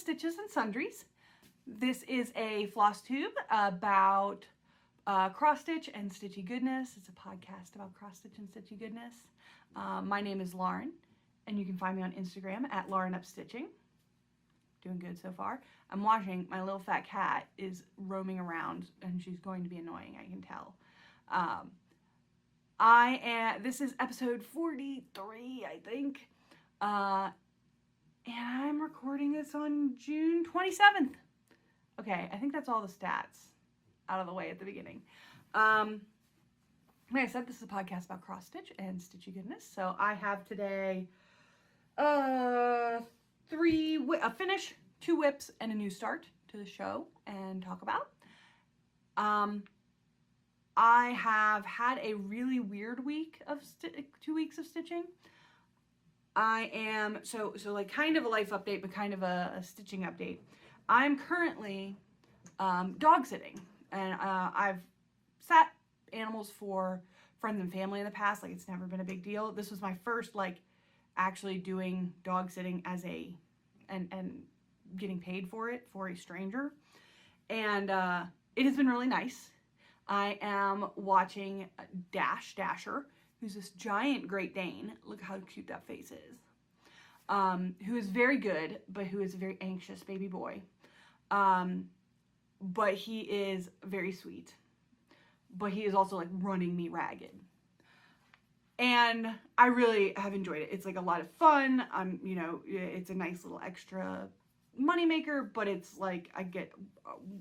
Stitches and Sundries. This is a Flosstube about cross-stitch and stitchy goodness. It's a podcast about cross-stitch and stitchy goodness. My name is Lauren, and you can find me on Instagram at LaurenUpStitching. Doing good so far. I'm watching my little fat cat is roaming around, and she's going to be annoying, I can tell. This is episode 43, I think. And I'm recording this on June 27th. Okay, I think that's all the stats out of the way at the beginning. Like I said, this is a podcast about cross-stitch and stitchy goodness. So I have today a finish, 2 whips, and a new start to the show and talk about. I have had a really weird week of 2 weeks of stitching. I am, so like kind of a life update, but kind of a stitching update. I'm currently dog sitting, and I've sat animals for friends and family in the past. Like, it's never been a big deal. This was my first, like, actually doing dog sitting as and getting paid for it for a stranger. And it has been really nice. I am watching Dasher, who's this giant Great Dane. Look how cute that face is. Who is very good, but who is a very anxious baby boy. But he is very sweet. But he is also, like, running me ragged. And I really have enjoyed it. It's, like, a lot of fun. It's a nice little extra moneymaker, but it's like,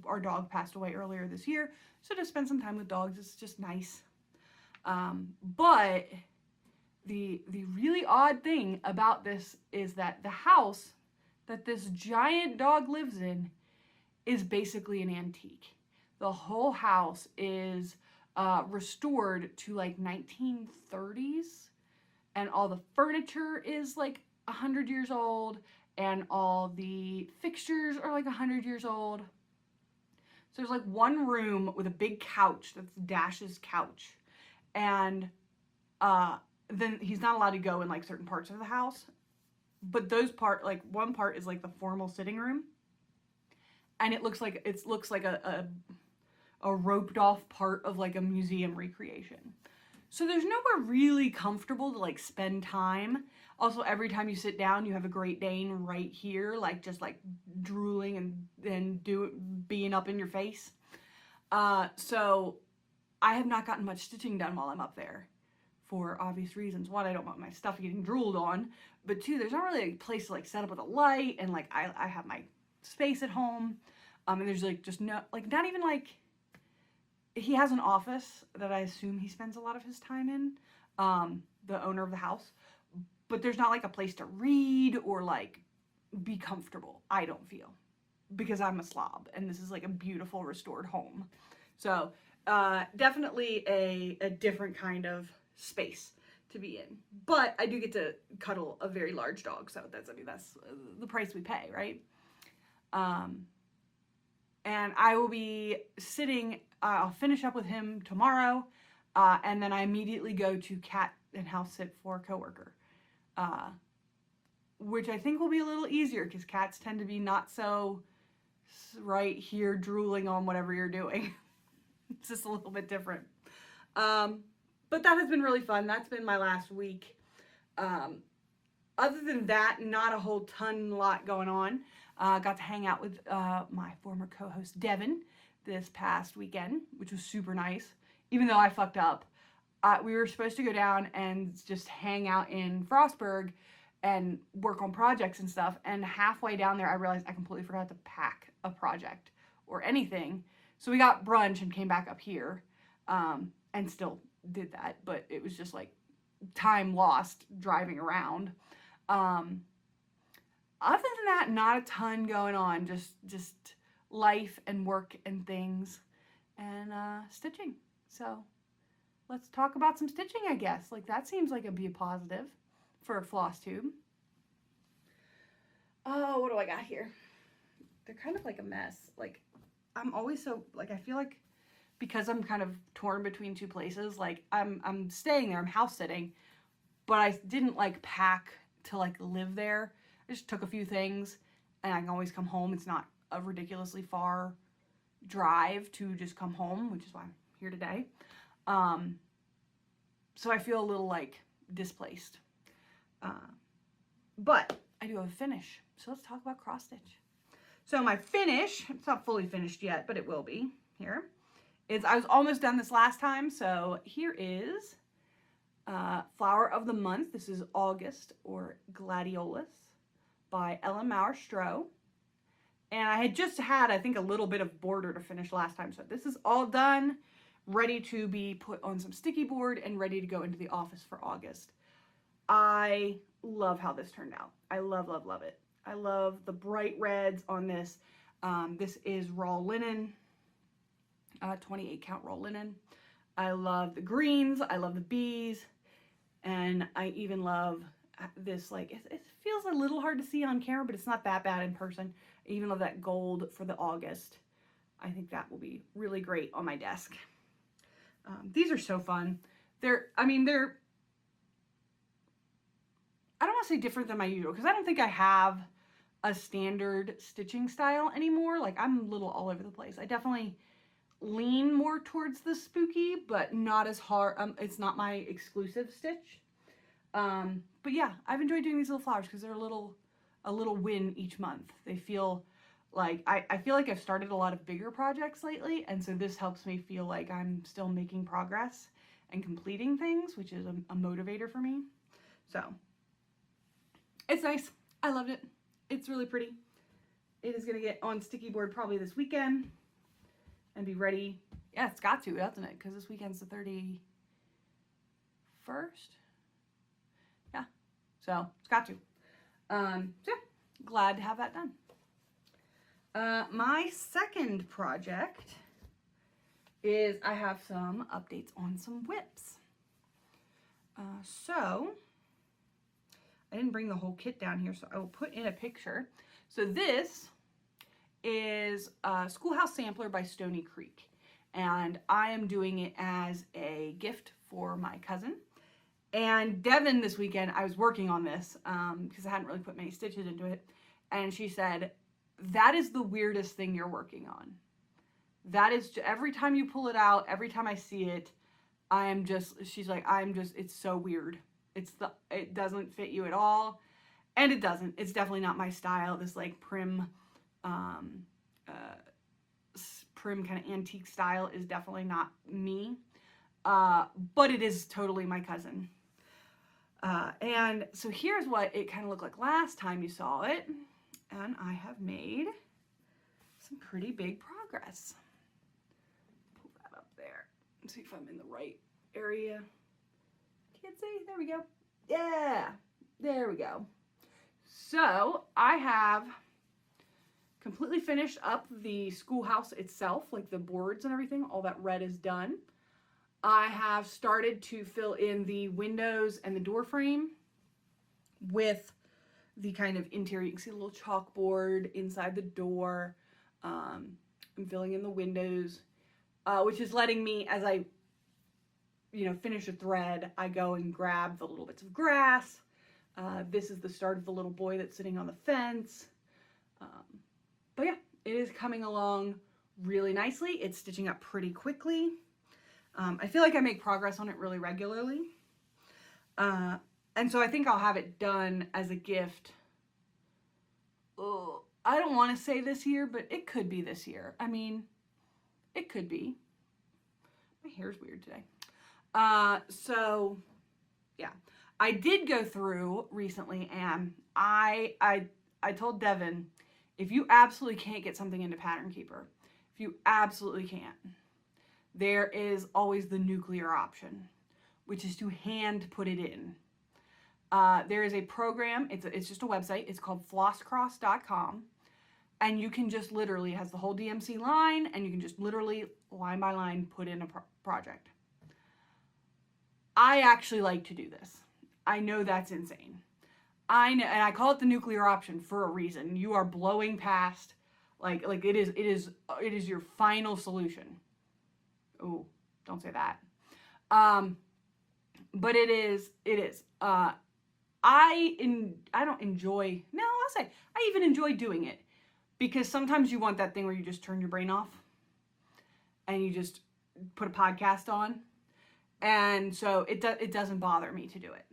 our dog passed away earlier this year, so to spend some time with dogs is just nice. But the really odd thing about this is that the house that this giant dog lives in is basically an antique. The whole house is restored to like 1930s, and all the furniture is like 100 years old, and all the fixtures are like 100 years old. So there's like one room with a big couch that's Dash's couch, and then he's not allowed to go in like certain parts of the house, but one part is like the formal sitting room, and it looks like a roped off part of like a museum recreation. So there's nowhere really comfortable to like spend time. Also, every time you sit down, you have a Great Dane right here, like just like drooling and being up in your face. So I have not gotten much stitching done while I'm up there, for obvious reasons. One, I don't want my stuff getting drooled on, but 2, there's not really a place to like set up with a light, and like I have my space at home, and there's like just no, like, not even like, he has an office that I assume he spends a lot of his time in, the owner of the house, but there's not like a place to read or like be comfortable, I don't feel, because I'm a slob and this is like a beautiful restored home. So definitely a different kind of space to be in, but I do get to cuddle a very large dog, so that's the price we pay, right? And I will be sitting, I'll finish up with him tomorrow, and then I immediately go to cat and house sit for a coworker, which I think will be a little easier because cats tend to be not so right here drooling on whatever you're doing. It's just a little bit different. But that has been really fun. That's been my last week. Other than that, not a whole lot going on. Got to hang out with my former co-host Devin this past weekend, which was super nice. Even though I fucked up, we were supposed to go down and just hang out in Frostburg and work on projects and stuff. And halfway down there, I realized I completely forgot to pack a project or anything. So we got brunch and came back up here, and still did that. But it was just like time lost driving around. Other than that, not a ton going on. Just life and work and things, and stitching. So let's talk about some stitching, I guess. Like, that seems like it'd be a positive for a Flosstube. Oh, what do I got here? They're kind of like a mess. Like, I'm always so, like, I feel like because I'm kind of torn between 2 places, like, I'm staying there, I'm house sitting, but I didn't like pack to like live there. I just took a few things and I can always come home. It's not a ridiculously far drive to just come home, which is why I'm here today. So I feel a little like displaced. But I do have a finish. So let's talk about cross stitch. So my finish, it's not fully finished yet, but it will be here, is I was almost done this last time. So here is Flower of the Month. This is August, or Gladiolus, by Maurer-Stroh. And I had just had, I think, a little bit of border to finish last time. So this is all done, ready to be put on some sticky board and ready to go into the office for August. I love how this turned out. I love, love, love it. I love the bright reds on this. This is raw linen, 28 count raw linen. I love the greens. I love the bees. And I even love this, like, it feels a little hard to see on camera, but it's not that bad in person. I even love that gold for the August. I think that will be really great on my desk. These are so fun. I don't want to say different than my usual, because I don't think I have a standard stitching style anymore. Like, I'm a little all over the place. I definitely lean more towards the spooky, but not as hard. It's not my exclusive stitch. But yeah, I've enjoyed doing these little flowers because they're a little win each month. They feel like, I feel like I've started a lot of bigger projects lately, and so this helps me feel like I'm still making progress and completing things, which is a motivator for me. So it's nice. I loved it. It's really pretty. It is going to get on sticky board probably this weekend and be ready. Yeah, it's got to, doesn't it? Because this weekend's the 31st. Yeah, so it's got to. So yeah, glad to have that done. My second project is I have some updates on some whips. So I didn't bring the whole kit down here, so I will put in a picture. So this is Schoolhouse Sampler by StoneyCreek, and I am doing it as a gift for my cousin. And Devin, this weekend, I was working on this because I hadn't really put many stitches into it, and she said, that is the weirdest thing you're working on. That is, every time you pull it out, every time I see it, she's like, it's so weird. It doesn't fit you at all. And it doesn't. It's definitely not my style. This like prim kind of antique style is definitely not me. But it is totally my cousin. And so here's what it kind of looked like last time you saw it. And I have made some pretty big progress. Pull that up there. Let's see if I'm in the right area. Can't see. There we go. Yeah, there we go. So I have completely finished up the schoolhouse itself, like the boards and everything. All that red is done. I have started to fill in the windows and the door frame with the kind of interior. You can see a little chalkboard inside the door. I'm filling in the windows, which is letting me, as I finish a thread, I go and grab the little bits of grass. This is the start of the little boy that's sitting on the fence. But yeah, it is coming along really nicely. It's stitching up pretty quickly. I feel like I make progress on it really regularly. And so I think I'll have it done as a gift. Oh, I don't want to say this year, but it could be this year. I mean, it could be. My hair's weird today. So yeah, I did go through recently, and I told Devin, if you absolutely can't get something into Pattern Keeper, if you absolutely can't, there is always the nuclear option, which is to hand put it in. There is a program, it's just a website, it's called flosscross.com, and you can just literally, it has the whole DMC line, and you can just literally line by line put in a project. I actually like to do this. I know that's insane. I know, and I call it the nuclear option for a reason. You are blowing past, like it is your final solution. Oh, don't say that. But it is. I don't enjoy, no, I'll say, I even enjoy doing it, because sometimes you want that thing where you just turn your brain off and you just put a podcast on. And so it doesn't bother me to do it.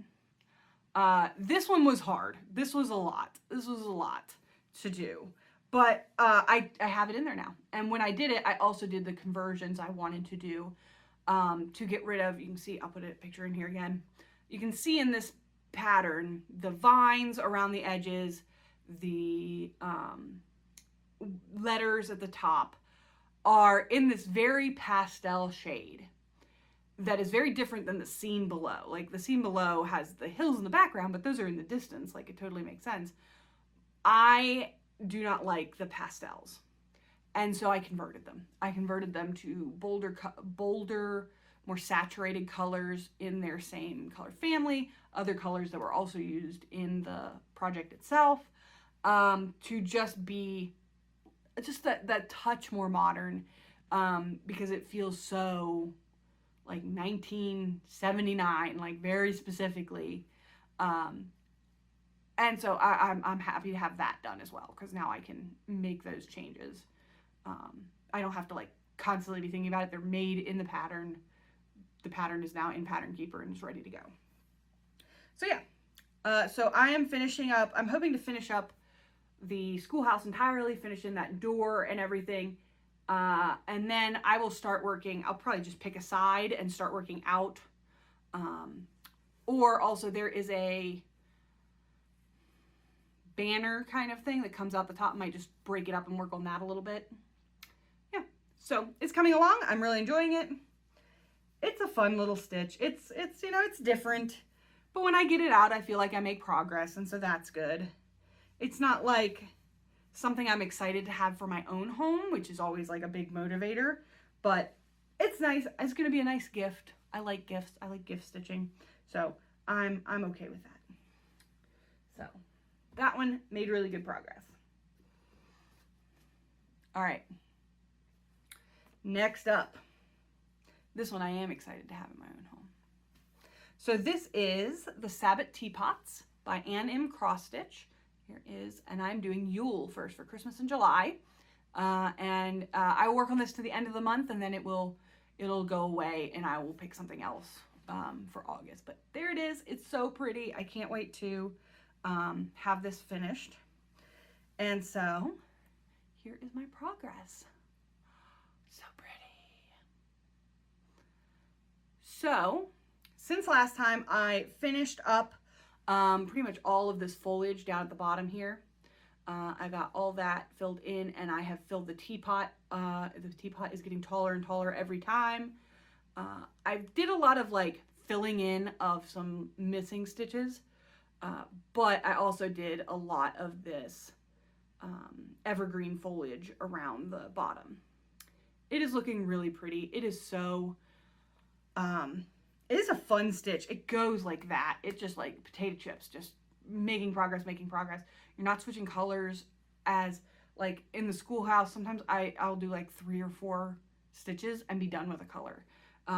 This one was hard. This was a lot. This was a lot to do. But I have it in there now. And when I did it, I also did the conversions I wanted to do to get rid of, you can see, I'll put a picture in here again. You can see in this pattern, the vines around the edges, the letters at the top are in this very pastel shade that is very different than the scene below. Like the scene below has the hills in the background, but those are in the distance. Like it totally makes sense. I do not like the pastels. And so I converted them. I converted them to bolder, more saturated colors in their same color family, other colors that were also used in the project itself, to just be just that touch more modern, because it feels so like 1979, like very specifically. And so I'm happy to have that done as well, because now I can make those changes. I don't have to like constantly be thinking about it. They're made in the pattern. The pattern is now in Pattern Keeper and is ready to go. So yeah, so I am finishing up, I'm hoping to finish up the schoolhouse entirely, finish in that door and everything. And then I will start working, I'll probably just pick a side and start working out. Or also there is a banner kind of thing that comes out the top. I might just break it up and work on that a little bit. Yeah, so it's coming along. I'm really enjoying it. It's a fun little stitch. It's you know, it's different. But when I get it out, I feel like I make progress, and so that's good. It's not like something I'm excited to have for my own home, which is always like a big motivator, but it's nice. It's going to be a nice gift. I like gifts. I like gift stitching. So I'm okay with that. So that one made really good progress. All right. Next up, this one I am excited to have in my own home. So this is the Sabbat Teapots by AnImCrossStitch. Here is, and I'm doing Yule first for Christmas in July. I will work on this to the end of the month, and then it'll go away, and I will pick something else for August. But there it is. It's so pretty. I can't wait to have this finished. And so here is my progress. So pretty. So since last time, I finished up pretty much all of this foliage down at the bottom here. I got all that filled in, and I have filled the teapot. The teapot is getting taller and taller every time. I did a lot of like filling in of some missing stitches, but I also did a lot of this evergreen foliage around the bottom. It is looking really pretty. It is so, it is a fun stitch. It goes like that. It's just like potato chips, just making progress, making progress. You're not switching colors as like in the schoolhouse. Sometimes I'll do like 3 or 4 stitches and be done with a color.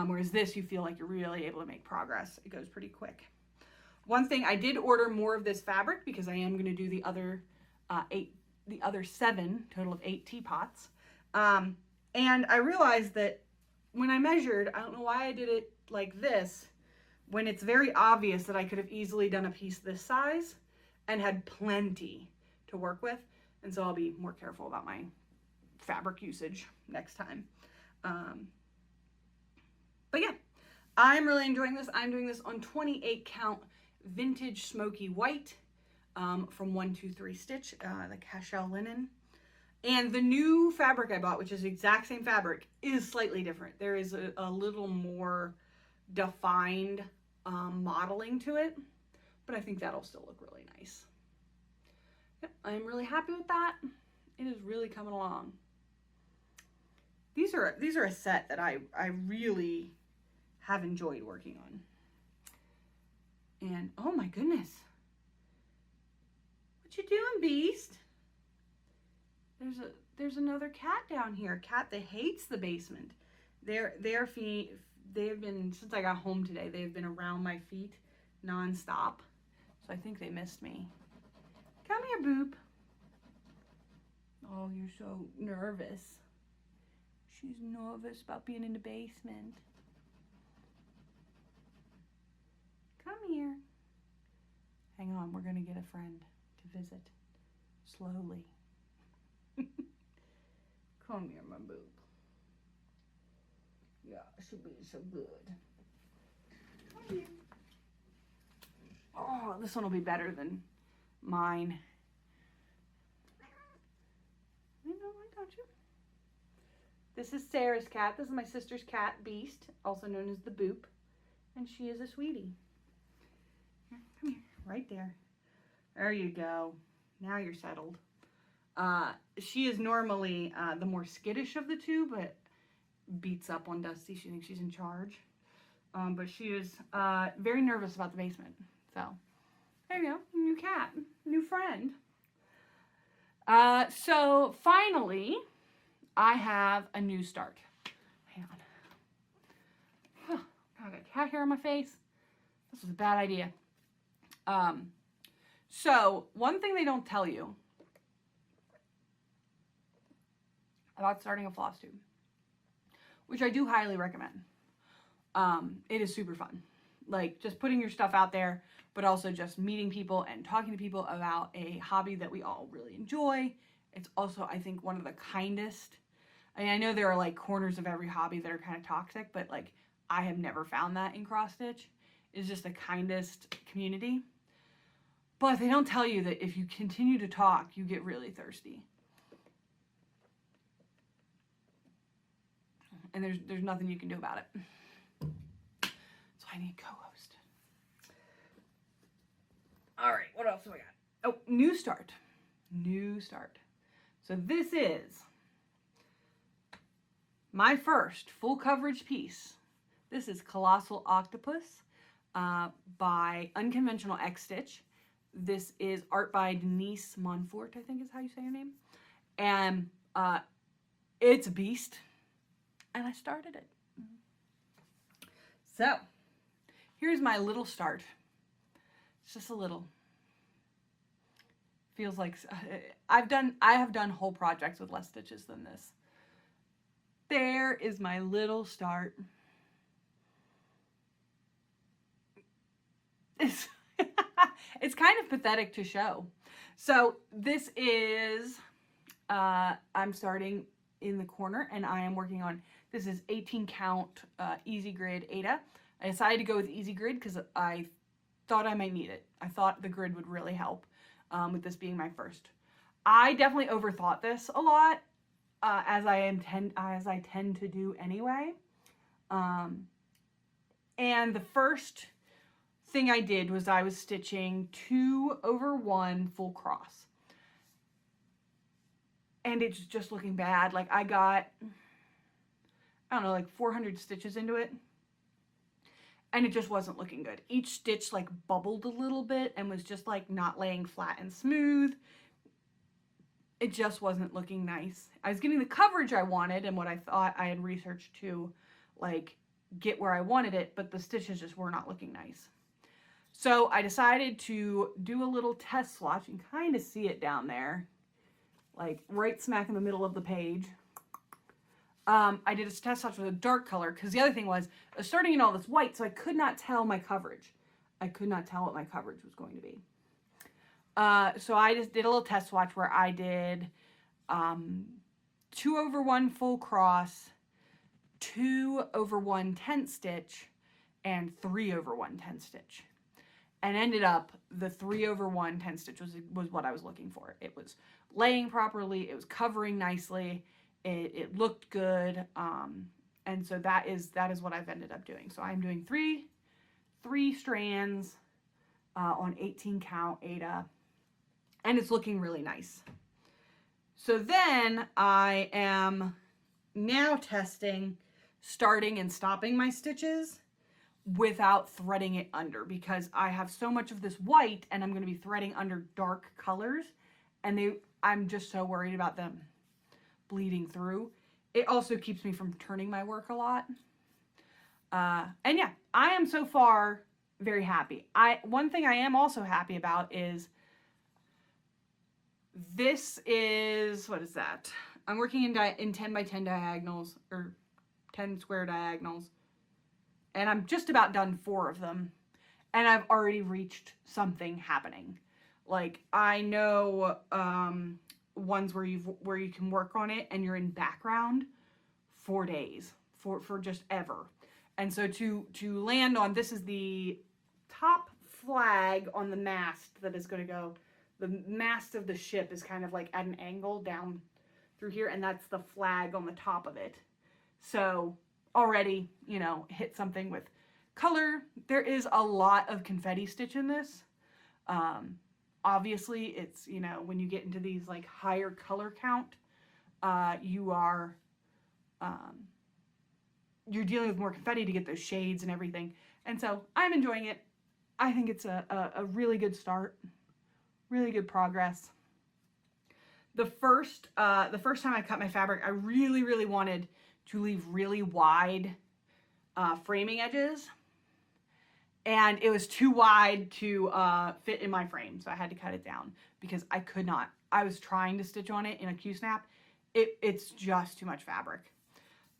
Whereas this, you feel like you're really able to make progress. It goes pretty quick. One thing, I did order more of this fabric because I am going to do the other 7, total of 8 teapots. And I realized that when I measured, I don't know why I did it like this, when it's very obvious that I could have easily done a piece this size and had plenty to work with. And so I'll be more careful about my fabric usage next time. But yeah, I'm really enjoying this. I'm doing this on 28 count vintage smoky white from 123 Stitch, the Cashel linen. And the new fabric I bought, which is the exact same fabric, is slightly different. There is a little more defined modeling to it, but I think that'll still look really nice. Yep, I'm really happy with that. It is really coming along. These are a set that I really have enjoyed working on. And oh my goodness, what you doing, Beast? There's another cat down here, a cat that hates the basement. Their feet, they have been, since I got home today, they've been around my feet nonstop. So I think they missed me. Come here, Boop. Oh, you're so nervous. She's nervous about being in the basement. Come here. Hang on, we're gonna get a friend to visit. Slowly. Come here, my Boop. Yeah, she'll be so good. Come here. Oh, this one will be better than mine. I know, I got you. This is Sarah's cat. This is my sister's cat, Beast, also known as the Boop. And she is a sweetie. Here, come here, right there. There you go. Now you're settled. She is normally the more skittish of the two, but beats up on Dusty. She thinks she's in charge. But she is very nervous about the basement. So, there you go. New cat. New friend. So, finally, I have a new start. Hang on. Huh, I got cat hair on my face. This was a bad idea. So, one thing they don't tell you about starting a Flosstube, which I do highly recommend. It is super fun. Like, just putting your stuff out there, but also just meeting people and talking to people about a hobby that we all really enjoy. It's also, I think, one of the kindest. I mean, I know there are, like, corners of every hobby that are kind of toxic, but, like, I have never found that in cross-stitch. It's just the kindest community. But they don't tell you that if you continue to talk, you get really thirsty. And there's nothing you can do about it. So I need co-host. All right, what else have I got? Oh, new start. New start. So this is my first full coverage piece. This is Colossal Octopus by Unconventional X-Stitch. This is art by Denise Monfort, I think is how you say her name. And it's a beast. And I started it. So, here's my little start. It's just a little. Feels like I have done whole projects with less stitches than this. There is my little start. It's kind of pathetic to show. So this is, I'm starting in the corner and I am working on, this is 18 count easy grid Aida. I decided to go with easy grid because I thought I might need it. I thought the grid would really help with this being my first. I definitely overthought this a lot, as I tend to do anyway. And the first thing I did was I was stitching 2/1 full cross. And it's just looking bad. Like I got, I don't know, like 400 stitches into it. And it just wasn't looking good. Each stitch like bubbled a little bit and was just like not laying flat and smooth. It just wasn't looking nice. I was getting the coverage I wanted and what I thought I had researched to like get where I wanted it, but the stitches just were not looking nice. So I decided to do a little test swatch. You can kind of see it down there, like right smack in the middle of the page. I did a test swatch with a dark color because the other thing was I was starting in all this white, so I could not tell my coverage. I could not tell what my coverage was going to be. So I just did a little test swatch where I did 2/1 full cross, 2/1 10th stitch, and 3/1 10th stitch. And ended up the 3/1 10th stitch was what I was looking for. It was laying properly, it was covering nicely, it looked good, and so that is what I've ended up doing. So I'm doing three strands on 18 count Aida, and it's looking really nice. So then I am now testing starting and stopping my stitches without threading it under, because I have so much of this white and I'm going to be threading under dark colors, and I'm just so worried about them bleeding through. It also keeps me from turning my work a lot. And yeah, I am so far very happy. One thing I am also happy about is this is, what is that? I'm working in 10 by 10 diagonals, or 10 square diagonals, and I'm just about done 4 of them, and I've already reached something happening. Like, I know ones where you can work on it and you're in background 4 days for just ever. And so to land on, this is the top flag on the mast that is going to go. The mast of the ship is kind of like at an angle down through here, and that's the flag on the top of it. So already, you know, hit something with color. There is a lot of confetti stitch in this. Obviously, it's, you know, when you get into these like higher color count, you're dealing with more confetti to get those shades and everything. And so I'm enjoying it. I think it's a really good start, really good progress. The first time I cut my fabric, I really, really wanted to leave really wide framing edges. And it was too wide to fit in my frame, so I had to cut it down because I could not. I was trying to stitch on it in a Q-snap. It's just too much fabric.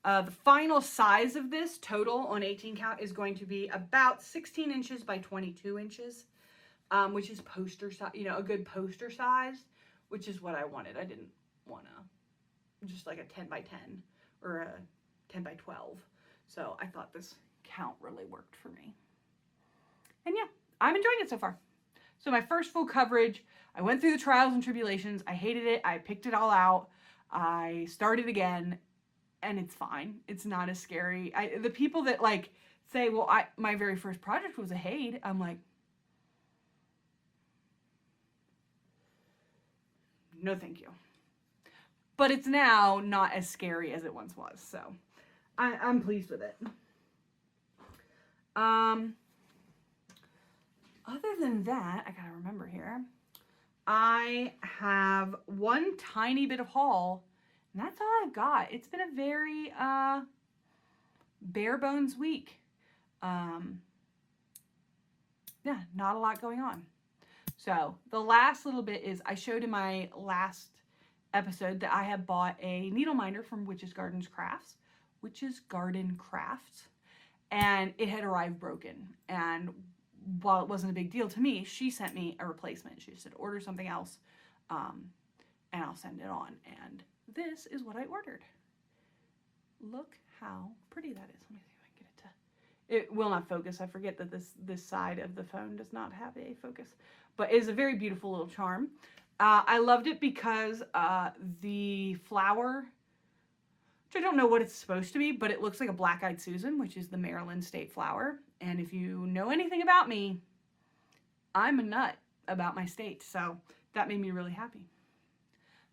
The final size of this total on 18 count is going to be about 16 inches by 22 inches, which is poster size, you know, a good poster size, which is what I wanted. I didn't want to just like a 10 by 10 or a 10 by 12. So I thought this count really worked for me. And yeah, I'm enjoying it so far. So my first full coverage, I went through the trials and tribulations. I hated it. I picked it all out. I started again, and it's fine. It's not as scary. The people that like say, well, my very first project was a Haid. I'm like, no, thank you. But it's now not as scary as it once was. So I'm pleased with it. Other than that, I gotta remember here, I have one tiny bit of haul, and that's all I've got. It's been a very bare bones week. Yeah, not a lot going on. So the last little bit is I showed in my last episode that I have bought a needle minder from Witch's Garden Crafts, and it had arrived broken. And while it wasn't a big deal to me, she sent me a replacement. She said, order something else, and I'll send it on. And this is what I ordered. Look how pretty that is. Let me see if I can get it to... It will not focus. I forget that this side of the phone does not have a focus. But it is a very beautiful little charm. I loved it because the flower, which I don't know what it's supposed to be, but it looks like a black-eyed Susan, which is the Maryland state flower. And if you know anything about me, I'm a nut about my state. So that made me really happy.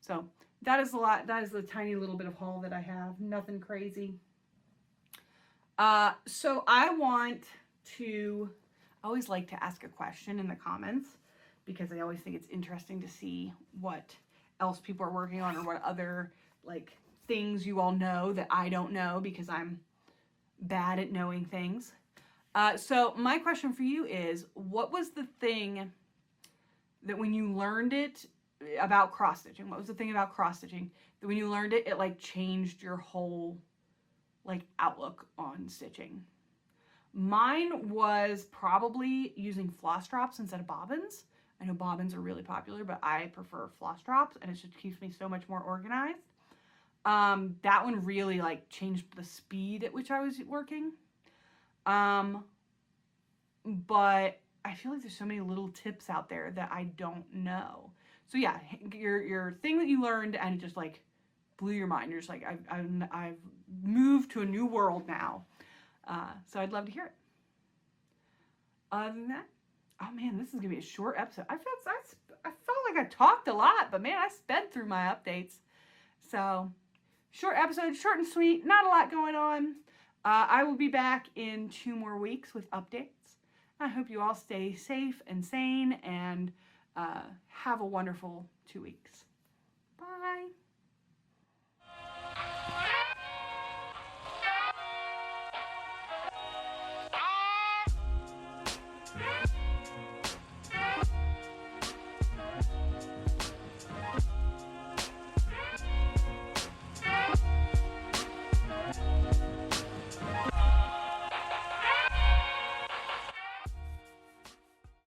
So that is a lot. That is the tiny little bit of haul that I have. Nothing crazy. So I always like to ask a question in the comments because I always think it's interesting to see what else people are working on or what other like things you all know that I don't know because I'm bad at knowing things. So my question for you is, what was the thing that when you learned it about cross-stitching, what was the thing about cross-stitching that when you learned it, it like changed your whole like outlook on stitching? Mine was probably using floss drops instead of bobbins. I know bobbins are really popular, but I prefer floss drops and it just keeps me so much more organized. That one really like changed the speed at which I was working. But I feel like there's so many little tips out there that I don't know. So yeah, your thing that you learned and it just like blew your mind. You're just like, I've moved to a new world now. So I'd love to hear it. Other than that, oh man, this is gonna be a short episode. I felt like I talked a lot, but man, I sped through my updates. So short episode, short and sweet, not a lot going on. I will be back in 2 more weeks with updates. I hope you all stay safe and sane and have a wonderful 2 weeks. Bye.